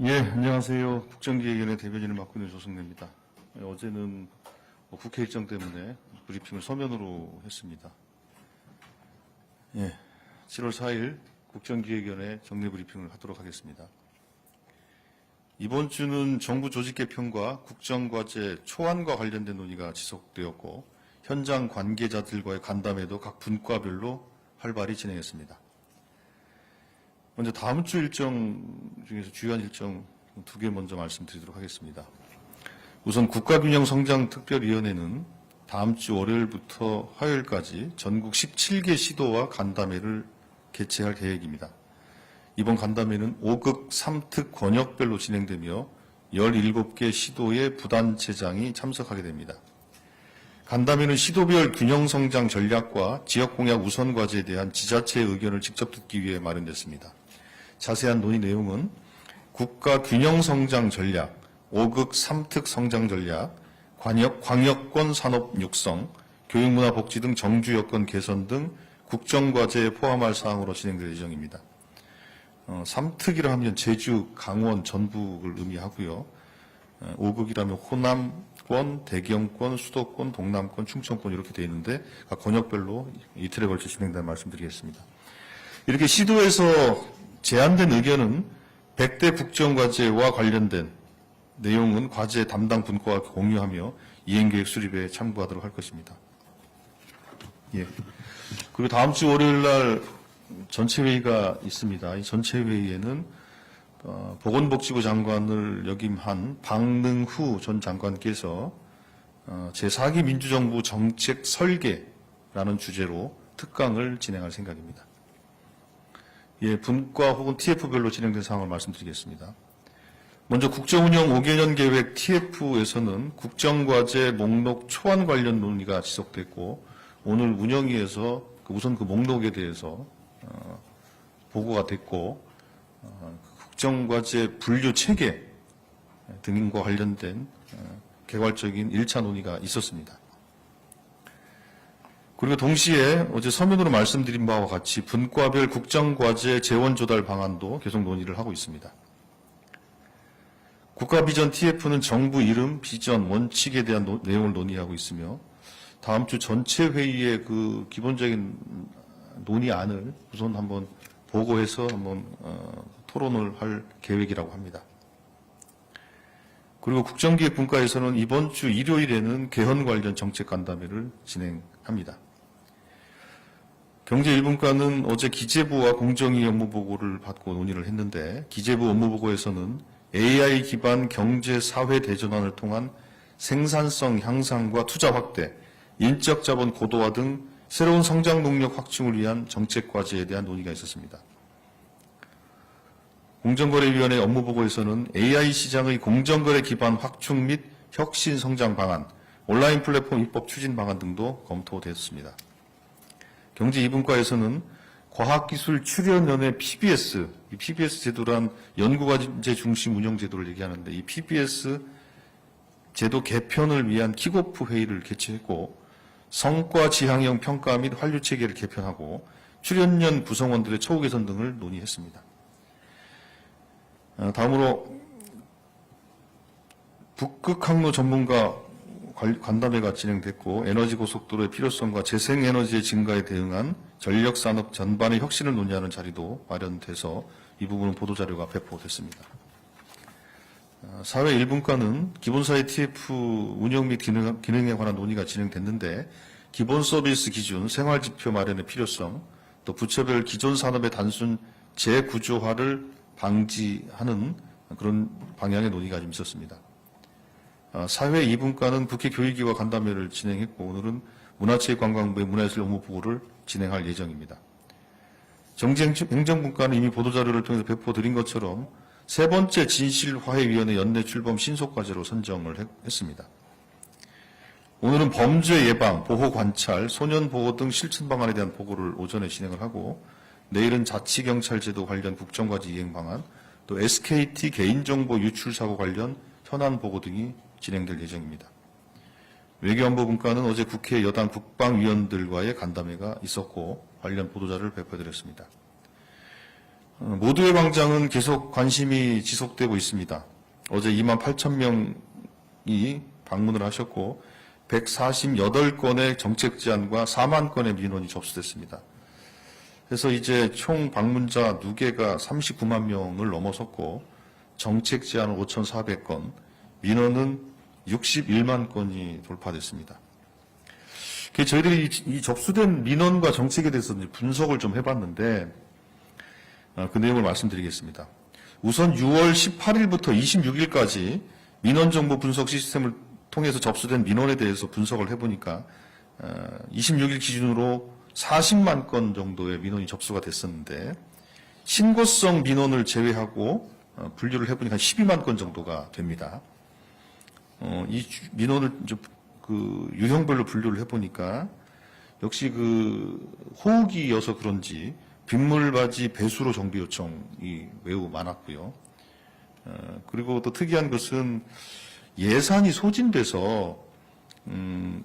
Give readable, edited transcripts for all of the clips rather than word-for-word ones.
예, 안녕하세요. 국정기획위원회 대변인을 맡고 있는 조승래입니다. 어제는 국회 일정 때문에 브리핑을 서면으로 했습니다. 예, 7월 4일 국정기획위원회 정례 브리핑을 하도록 하겠습니다. 이번 주는 정부 조직 개편과 국정과제 초안과 관련된 논의가 지속되었고 현장 관계자들과의 간담회도 각 분과별로 활발히 진행했습니다. 먼저 다음 주 일정 중에서 주요한 일정 2개 먼저 말씀드리도록 하겠습니다. 우선 국가균형성장특별위원회는 다음 주 월요일부터 화요일까지 전국 17개 시도와 간담회를 개최할 계획입니다. 이번 간담회는 5극 3특 권역별로 진행되며 17개 시도의 부단체장이 참석하게 됩니다. 간담회는 시도별 균형성장 전략과 지역공약 우선과제에 대한 지자체의 의견을 직접 듣기 위해 마련됐습니다. 자세한 논의 내용은 국가균형성장 전략, 5극 3특 성장 전략, 광역권 산업 육성, 교육문화복지 등 정주 여건 개선 등 국정과제에 포함할 사항으로 진행될 예정입니다. 3특이라 하면 제주, 강원, 전북을 의미하고요. 5극이라면 호남권, 대경권, 수도권, 동남권, 충청권 이렇게 되어 있는데 각 권역별로 이틀에 걸쳐 진행된다는 말씀드리겠습니다. 이렇게 시도에서 제안된 의견은 100대 국정과제와 관련된 내용은 과제 담당 분과와 공유하며 이행계획 수립에 참고하도록 할 것입니다. 예. 그리고 다음 주 월요일 날 전체 회의가 있습니다. 이 전체 회의에는 보건복지부 장관을 역임한 박능후 전 장관께서 제4기 민주정부 정책 설계라는 주제로 특강을 진행할 생각입니다. 예, 분과 혹은 TF별로 진행된 상황을 말씀드리겠습니다. 먼저 국정운영 5개년 계획 TF에서는 국정과제 목록 초안 관련 논의가 지속됐고 오늘 운영위에서 우선 그 목록에 대해서 보고가 됐고 국정과제 분류 체계 등과 관련된 개괄적인 1차 논의가 있었습니다. 그리고 동시에 어제 서면으로 말씀드린 바와 같이 분과별 국정과제 재원 조달 방안도 계속 논의를 하고 있습니다. 국가비전 TF는 정부 이름, 비전, 원칙에 대한 내용을 논의하고 있으며 다음 주 전체 회의의 그 기본적인 논의안을 우선 한번 보고해서 한번 토론을 할 계획이라고 합니다. 그리고 국정기획 분과에서는 이번 주 일요일에는 개헌 관련 정책 간담회를 진행합니다. 경제 1분과는 어제 기재부와 공정위 업무보고를 받고 논의를 했는데 기재부 업무보고에서는 AI 기반 경제 사회 대전환을 통한 생산성 향상과 투자 확대, 인적 자본 고도화 등 새로운 성장 동력 확충을 위한 정책 과제에 대한 논의가 있었습니다. 공정거래위원회 업무보고에서는 AI 시장의 공정거래 기반 확충 및 혁신 성장 방안, 온라인 플랫폼 입법 추진 방안 등도 검토됐습니다. 경제 2분과에서는 과학기술출연연회 PBS, 이 PBS 제도란 연구과제 중심 운영 제도를 얘기하는데 이 PBS 제도 개편을 위한 킥오프 회의를 개최했고 성과 지향형 평가 및 환류 체계를 개편하고 출연연 구성원들의 처우 개선 등을 논의했습니다. 다음으로 북극 항로 전문가 간담회가 진행됐고 에너지 고속도로의 필요성과 재생에너지의 증가에 대응한 전력산업 전반의 혁신을 논의하는 자리도 마련돼서 이 부분은 보도자료가 배포됐습니다. 사회 1분과는 기본사회 TF 운영 및 기능에 관한 논의가 진행됐는데 기본 서비스 기준, 생활지표 마련의 필요성, 또 부처별 기존 산업의 단순 재구조화를 방지하는 그런 방향의 논의가 좀 있었습니다. 사회 2분과는 국회 교육위와 간담회를 진행했고 오늘은 문화체육관광부의 문화예술 업무보고를 진행할 예정입니다. 정치행정분과는 이미 보도자료를 통해서 배포드린 것처럼 세 번째 진실화해위원회 연내 출범 신속과제로 선정을 했습니다. 오늘은 범죄 예방, 보호 관찰, 소년 보호 등 실천 방안에 대한 보고를 오전에 진행을 하고 내일은 자치경찰제도 관련 국정과제 이행 방안, 또 SKT 개인정보 유출 사고 관련 현안 보고 등이 진행될 예정입니다. 외교안보분과는 어제 국회 여당 국방위원들과의 간담회가 있었고 관련 보도자료를 배포드렸습니다. 모두의 광장은 계속 관심이 지속되고 있습니다. 어제 28,000명이 방문을 하셨고 148건의 정책 제안과 4만 건의 민원이 접수됐습니다. 그래서 이제 총 방문자 누계가 39만 명을 넘어섰고 정책 제안은 5,400건, 민원은 61만 건이 돌파됐습니다. 저희들이 이 접수된 민원과 정책에 대해서 분석을 좀 해봤는데 그 내용을 말씀드리겠습니다. 우선 6월 18일부터 26일까지 민원정보 분석 시스템을 통해서 접수된 민원에 대해서 분석을 해보니까 26일 기준으로 40만 건 정도의 민원이 접수가 됐었는데 신고성 민원을 제외하고 분류를 해보니까 한 12만 건 정도가 됩니다. 이 민원을 그 유형별로 분류를 해보니까 역시 그 호우기여서 그런지 빗물바지 배수로 정비 요청이 매우 많았고요. 그리고 또 특이한 것은 예산이 소진돼서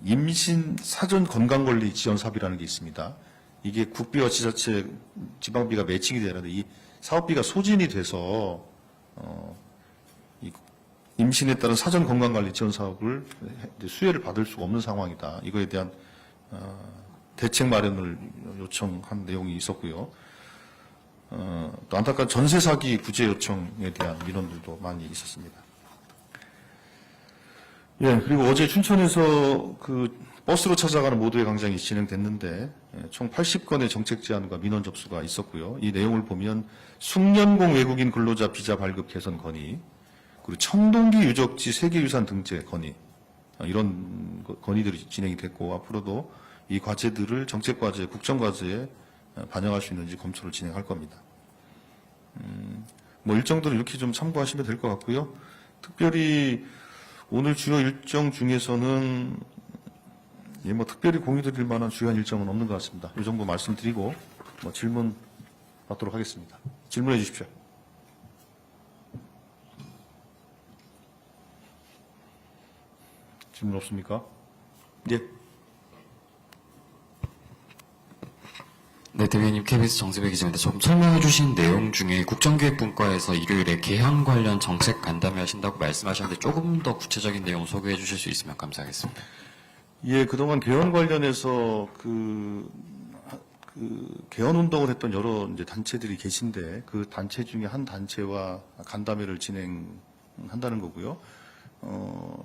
임신 사전 건강관리 지원 사업이라는 게 있습니다. 이게 국비와 지자체, 지방비가 매칭이 돼야 하는데 이 사업비가 소진이 돼서 이 임신에 따른 사전 건강관리 지원 사업을 수혜를 받을 수가 없는 상황이다. 이거에 대한 대책 마련을 요청한 내용이 있었고요. 또 안타까운 전세 사기 구제 요청에 대한 민원들도 많이 있었습니다. 예, 그리고 어제 춘천에서 그 버스로 찾아가는 모두의 광장이 진행됐는데 총 80건의 정책 제안과 민원 접수가 있었고요. 이 내용을 보면 숙련공 외국인 근로자 비자 발급 개선 건의, 그리고 청동기 유적지 세계유산 등재 건의, 이런 건의들이 진행이 됐고 앞으로도 이 과제들을 정책과제, 국정과제에 반영할 수 있는지 검토를 진행할 겁니다. 뭐 일정들은 이렇게 좀 참고하시면 될 것 같고요. 특별히 오늘 주요 일정 중에서는 뭐 특별히 공유드릴 만한 주요한 일정은 없는 것 같습니다. 이 정도 말씀드리고 뭐 질문 받도록 하겠습니다. 질문해 주십시오. 질문 없습니까? 예. 네, 대변인 KBS 정세배 기자입니다. 조금 설명해 주신 내용 중에 국정기획분과에서 일요일에 개헌 관련 정책 간담회 하신다고 말씀하셨는데 조금 더 구체적인 내용 소개해 주실 수 있으면 감사하겠습니다. 예, 그동안 개헌 관련해서 개헌 운동을 했던 여러 이제 단체들이 계신데 그 단체 중에 한 단체와 간담회를 진행한다는 거고요.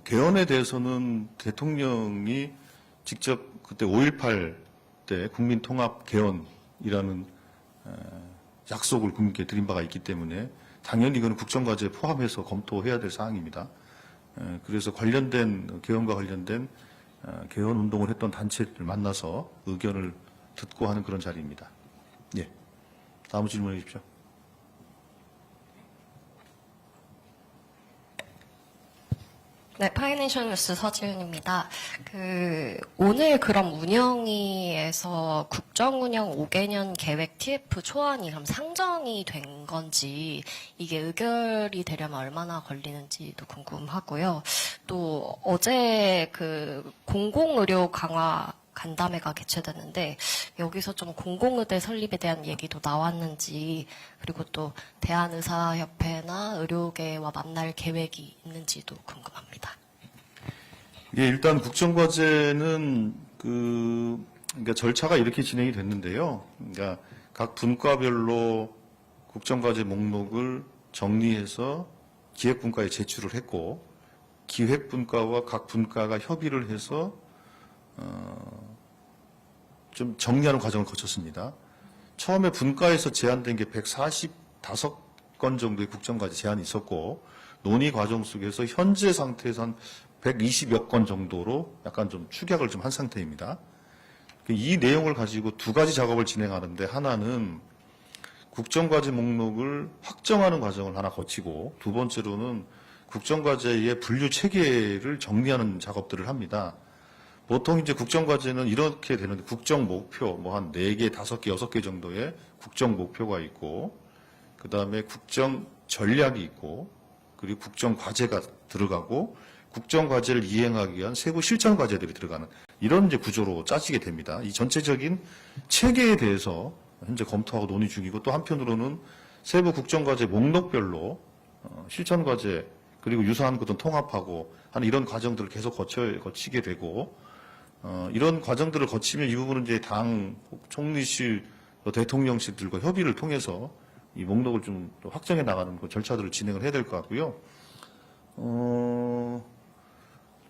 개헌에 대해서는 대통령이 직접 그때 5.18 때 국민통합 개헌이라는 약속을 국민께 드린 바가 있기 때문에 당연히 이거는 국정과제에 포함해서 검토해야 될 사항입니다. 그래서 개헌과 관련된 개헌 운동을 했던 단체를 만나서 의견을 듣고 하는 그런 자리입니다. 예. 다음 질문해 주십시오. 네, 파이낸셜 뉴스 서지은입니다. 오늘 그럼 운영위에서 국정운영 5개년 계획 TF 초안이 그럼 상정이 된 건지, 이게 의결이 되려면 얼마나 걸리는지도 궁금하고요. 또 어제 공공의료 강화 간담회가 개최됐는데 여기서 좀 공공의대 설립에 대한 얘기도 나왔는지, 그리고 또 대한의사협회나 의료계와 만날 계획이 있는지도 궁금합니다. 예, 일단 국정과제는 그러니까 절차가 이렇게 진행이 됐는데요. 그러니까 각 분과별로 국정과제 목록을 정리해서 기획분과에 제출을 했고, 기획분과와 각 분과가 협의를 해서 좀 정리하는 과정을 거쳤습니다. 처음에 분과에서 제안된 게 145건 정도의 국정과제 제안이 있었고, 논의 과정 속에서 현재 상태에서 한 120여 건 정도로 약간 좀 축약을 좀 한 상태입니다. 이 내용을 가지고 두 가지 작업을 진행하는데, 하나는 국정과제 목록을 확정하는 과정을 하나 거치고, 두 번째로는 국정과제의 분류 체계를 정리하는 작업들을 합니다. 보통 이제 국정과제는 이렇게 되는데, 국정 목표, 뭐 한 4개, 5개, 6개 정도의 국정 목표가 있고, 그 다음에 국정 전략이 있고, 그리고 국정 과제가 들어가고, 국정 과제를 이행하기 위한 세부 실천 과제들이 들어가는 이런 이제 구조로 짜지게 됩니다. 이 전체적인 체계에 대해서 현재 검토하고 논의 중이고, 또 한편으로는 세부 국정과제 목록별로 실천과제 그리고 유사한 것도 통합하고 하는 이런 과정들을 계속 거치게 되고 이런 과정들을 거치면 이 부분은 이제 당 총리실, 대통령실들과 협의를 통해서 이 목록을 좀 확정해 나가는 그 절차들을 진행을 해야 될 것 같고요.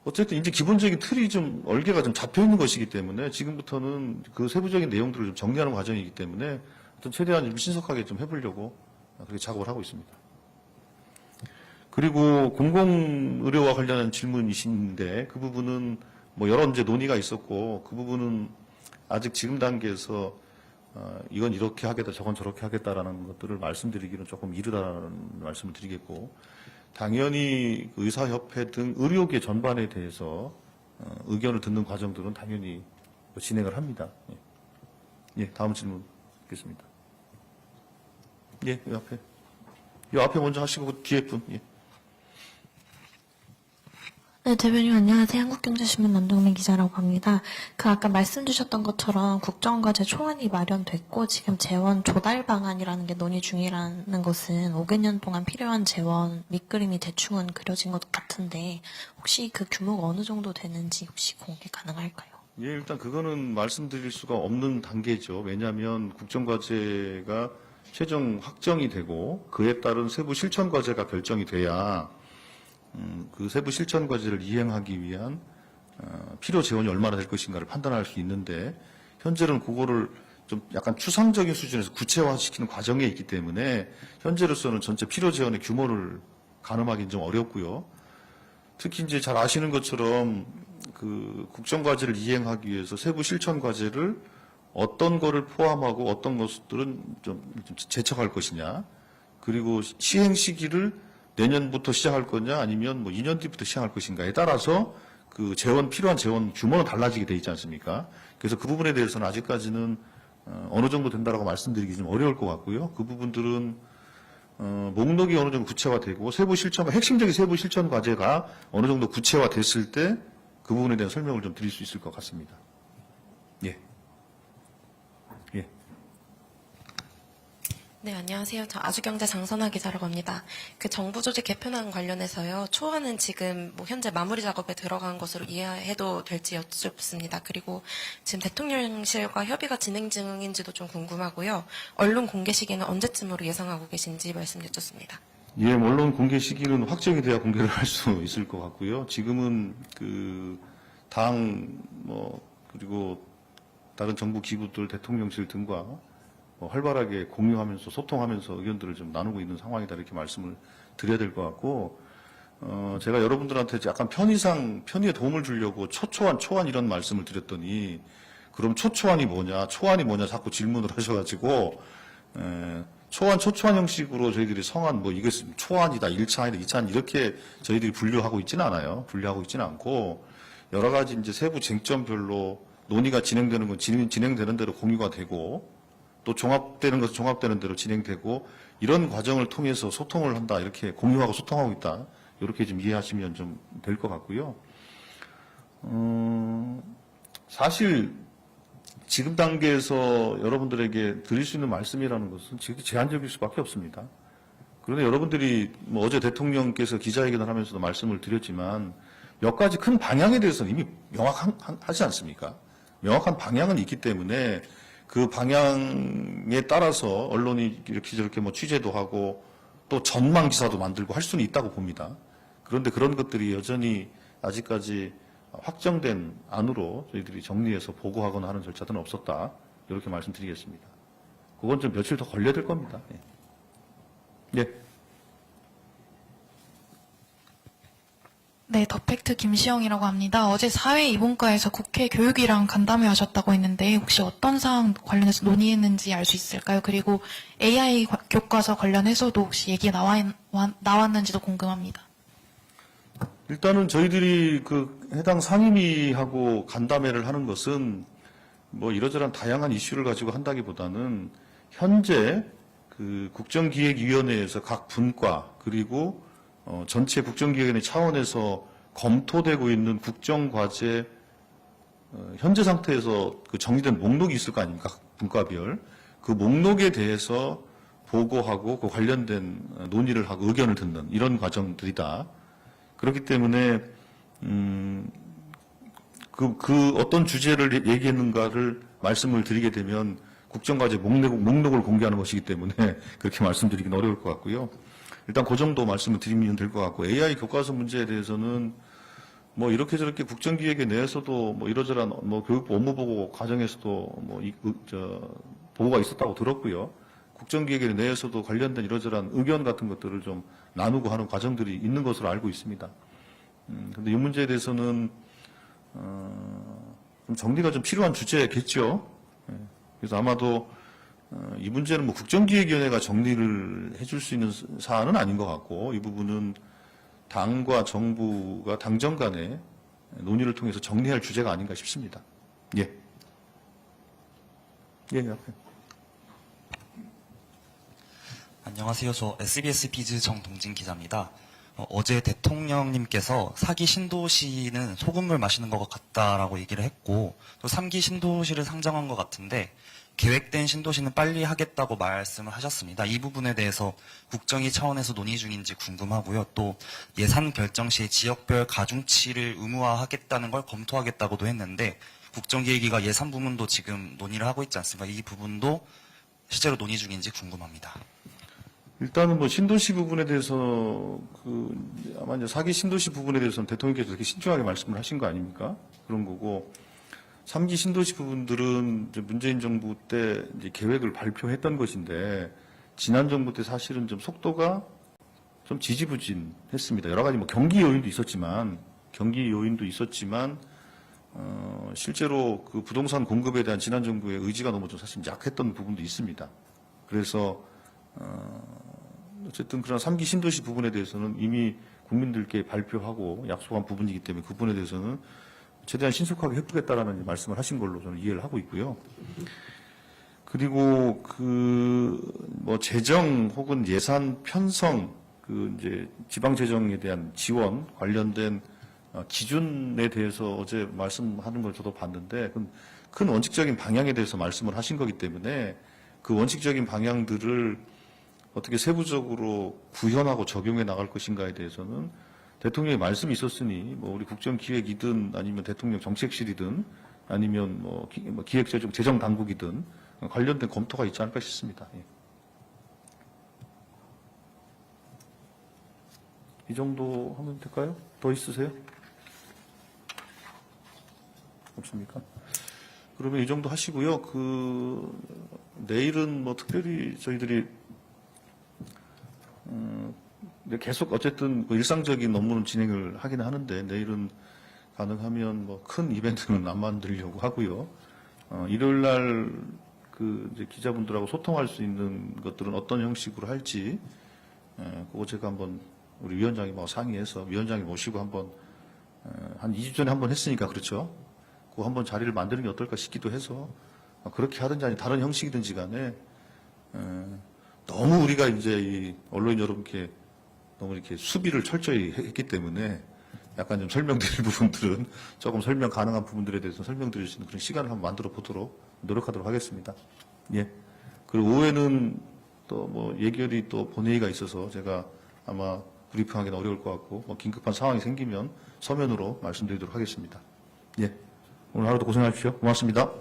어쨌든 이제 기본적인 틀이 좀 얼개가 좀 잡혀 있는 것이기 때문에 지금부터는 그 세부적인 내용들을 좀 정리하는 과정이기 때문에 어떤 최대한 좀 신속하게 좀 해보려고 그렇게 작업을 하고 있습니다. 그리고 공공의료와 관련한 질문이신데 그 부분은 뭐 여러 이제 논의가 있었고 그 부분은 아직 지금 단계에서 이건 이렇게 하겠다 저건 저렇게 하겠다라는 것들을 말씀드리기는 조금 이르다라는 말씀을 드리겠고 당연히 그 의사협회 등 의료계 전반에 대해서 의견을 듣는 과정들은 당연히 진행을 합니다. 예, 다음 질문 듣겠습니다. 예, 이 앞에 먼저 하시고 그 뒤에 분. 예. 네, 대변인 안녕하세요. 한국경제신문 남동민 기자라고 합니다. 아까 말씀 주셨던 것처럼 국정과제 초안이 마련됐고 지금 재원 조달 방안이라는 게 논의 중이라는 것은 5개년 동안 필요한 재원 밑그림이 대충은 그려진 것 같은데 혹시 그 규모가 어느 정도 되는지 혹시 공개 가능할까요? 예, 일단 그거는 말씀드릴 수가 없는 단계죠. 왜냐하면 국정과제가 최종 확정이 되고 그에 따른 세부 실천과제가 결정이 돼야 그 세부 실천 과제를 이행하기 위한 필요 재원이 얼마나 될 것인가를 판단할 수 있는데 현재는 그거를 좀 약간 추상적인 수준에서 구체화시키는 과정에 있기 때문에 현재로서는 전체 필요 재원의 규모를 가늠하기는 좀 어렵고요. 특히 이제 잘 아시는 것처럼 그 국정 과제를 이행하기 위해서 세부 실천 과제를 어떤 거를 포함하고 어떤 것들은 좀 제척할 것이냐 그리고 시행 시기를 내년부터 시작할 거냐 아니면 뭐 2년 뒤부터 시작할 것인가에 따라서 그 필요한 재원 규모는 달라지게 돼 있지 않습니까? 그래서 그 부분에 대해서는 아직까지는 어느 정도 된다라고 말씀드리기 좀 어려울 것 같고요. 그 부분들은 목록이 어느 정도 구체화되고 핵심적인 세부 실천 과제가 어느 정도 구체화됐을 때 그 부분에 대한 설명을 좀 드릴 수 있을 것 같습니다. 예. 예. 네, 안녕하세요. 저 아주경제 장선아 기자라고 합니다. 그 정부 조직 개편안 관련해서요. 초안은 지금 뭐 현재 마무리 작업에 들어간 것으로 이해해도 될지 여쭙습니다. 그리고 지금 대통령실과 협의가 진행 중인지도 좀 궁금하고요. 언론 공개 시기는 언제쯤으로 예상하고 계신지 말씀 여쭙습니다. 예, 물론 공개 시기는 확정이 돼야 공개를 할 수 있을 것 같고요. 지금은 그리고 다른 정부 기구들, 대통령실 등과 활발하게 공유하면서 소통하면서 의견들을 좀 나누고 있는 상황이다 이렇게 말씀을 드려야 될 것 같고 제가 여러분들한테 약간 편의에 도움을 주려고 초안 이런 말씀을 드렸더니 그럼 초안이 뭐냐 자꾸 질문을 하셔가지고 초안 형식으로 저희들이 성한 이것은 초안이다 1차안이다 2차안 이렇게 저희들이 분류하고 있지는 않아요. 분류하고 있지는 않고 여러 가지 이제 세부 쟁점별로 논의가 진행되는 건 진행되는 대로 공유가 되고 또 종합되는 것은 종합되는 대로 진행되고 이런 과정을 통해서 소통을 한다 이렇게 공유하고 소통하고 있다 이렇게 좀 이해하시면 좀 될 것 같고요. 사실 지금 단계에서 여러분들에게 드릴 수 있는 말씀이라는 것은 제한적일 수밖에 없습니다. 그런데 여러분들이 어제 대통령께서 기자회견을 하면서도 말씀을 드렸지만 몇 가지 큰 방향에 대해서는 이미 명확하지 않습니까? 명확한 방향은 있기 때문에 그 방향에 따라서 언론이 이렇게 저렇게 취재도 하고 또 전망 기사도 만들고 할 수는 있다고 봅니다. 그런데 그런 것들이 여전히 아직까지 확정된 안으로 저희들이 정리해서 보고하거나 하는 절차들은 없었다. 이렇게 말씀드리겠습니다. 그건 좀 며칠 더 걸려야 될 겁니다. 예. 네, 더팩트 김시영이라고 합니다. 어제 사회 이본과에서 국회 교육이랑 간담회 하셨다고 했는데 혹시 어떤 사항 관련해서 논의했는지 알 수 있을까요? 그리고 AI 교과서 관련해서도 혹시 얘기 나왔는지도 궁금합니다. 일단은 저희들이 해당 상임위하고 간담회를 하는 것은 이러저러한 다양한 이슈를 가지고 한다기보다는 현재 국정기획위원회에서 각 분과 그리고 전체 국정기획위원회 차원에서 검토되고 있는 국정과제 현재 상태에서 정리된 목록이 있을 거 아닙니까? 분과별. 그 목록에 대해서 보고하고 그 관련된 논의를 하고 의견을 듣는 이런 과정들이다. 그렇기 때문에 그 어떤 주제를 얘기했는가를 말씀을 드리게 되면 국정과제 목록을 공개하는 것이기 때문에 그렇게 말씀드리기는 어려울 것 같고요. 일단 그 정도 말씀을 드리면 될 것 같고, AI 교과서 문제에 대해서는 뭐 이렇게 저렇게 국정기획에 내에서도 뭐 이러저러한 뭐 교육부 업무보고 과정에서도 뭐 보고가 있었다고 들었고요. 국정기획에 내에서도 관련된 이러저러한 의견 같은 것들을 좀 나누고 하는 과정들이 있는 것으로 알고 있습니다. 근데 이 문제에 대해서는 좀 정리가 좀 필요한 주제겠죠. 예. 그래서 아마도 이 문제는 뭐 국정기획위원회가 정리를 해줄 수 있는 사안은 아닌 것 같고, 이 부분은 당과 정부가 당정 간에 논의를 통해서 정리할 주제가 아닌가 싶습니다. 예. 예, 앞에. 안녕하세요. 저 SBS 비즈 정동진 기자입니다. 어제 대통령님께서 4기 신도시는 소금물 마시는 것 같다라고 얘기를 했고, 또 3기 신도시를 상정한 것 같은데, 계획된 신도시는 빨리 하겠다고 말씀을 하셨습니다. 이 부분에 대해서 국정위 차원에서 논의 중인지 궁금하고요. 또 예산 결정 시 지역별 가중치를 의무화하겠다는 걸 검토하겠다고도 했는데, 국정기획위가 예산 부문도 지금 논의를 하고 있지 않습니까? 이 부분도 실제로 논의 중인지 궁금합니다. 일단은 뭐 신도시 부분에 대해서 아마 이제 4기 신도시 부분에 대해서는 대통령께서 이렇게 신중하게 말씀을 하신 거 아닙니까? 그런 거고, 3기 신도시 부분들은 이제 문재인 정부 때 이제 계획을 발표했던 것인데, 지난 정부 때 사실은 좀 속도가 좀 지지부진했습니다. 여러 가지 뭐 경기 요인도 있었지만 실제로 그 부동산 공급에 대한 지난 정부의 의지가 너무 좀 사실 약했던 부분도 있습니다. 그래서 어쨌든 그런 3기 신도시 부분에 대해서는 이미 국민들께 발표하고 약속한 부분이기 때문에 그 부분에 대해서는 최대한 신속하게 해보겠다라는 말씀을 하신 걸로 저는 이해를 하고 있고요. 그리고 뭐 재정 혹은 예산 편성, 이제 지방 재정에 대한 지원 관련된 기준에 대해서 어제 말씀하는 걸 저도 봤는데, 큰 원칙적인 방향에 대해서 말씀을 하신 거기 때문에 그 원칙적인 방향들을 어떻게 세부적으로 구현하고 적용해 나갈 것인가에 대해서는 대통령의 말씀이 있었으니 뭐 우리 국정기획이든 아니면 대통령 정책실이든 아니면 뭐 기획재정 재정당국이든 관련된 검토가 있지 않을까 싶습니다. 예. 이 정도 하면 될까요? 더 있으세요? 없습니까? 그러면 이 정도 하시고요. 내일은 뭐 특별히 저희들이 계속 어쨌든 일상적인 업무는 진행을 하긴 하는데, 내일은 가능하면 뭐 큰 이벤트는 안 만들려고 하고요. 일요일 날 이제 기자분들하고 소통할 수 있는 것들은 어떤 형식으로 할지, 그거 제가 한번 우리 위원장이 뭐 상의해서 위원장이 모시고 한번 한 2주 전에 한번 했으니까 그렇죠. 그거 한번 자리를 만드는 게 어떨까 싶기도 해서 그렇게 하든지 아니 다른 형식이든지 간에 너무 우리가 이제 이 언론인 여러분께 너무 이렇게 수비를 철저히 했기 때문에 약간 좀 설명드릴 부분들은 조금 설명 가능한 부분들에 대해서 설명드릴 수 있는 그런 시간을 한번 만들어 보도록 노력하도록 하겠습니다. 예. 그리고 오후에는 또 뭐 예결이 또 본회의가 있어서 제가 아마 브리핑하기는 어려울 것 같고, 뭐 긴급한 상황이 생기면 서면으로 말씀드리도록 하겠습니다. 예. 오늘 하루도 고생하십시오. 고맙습니다.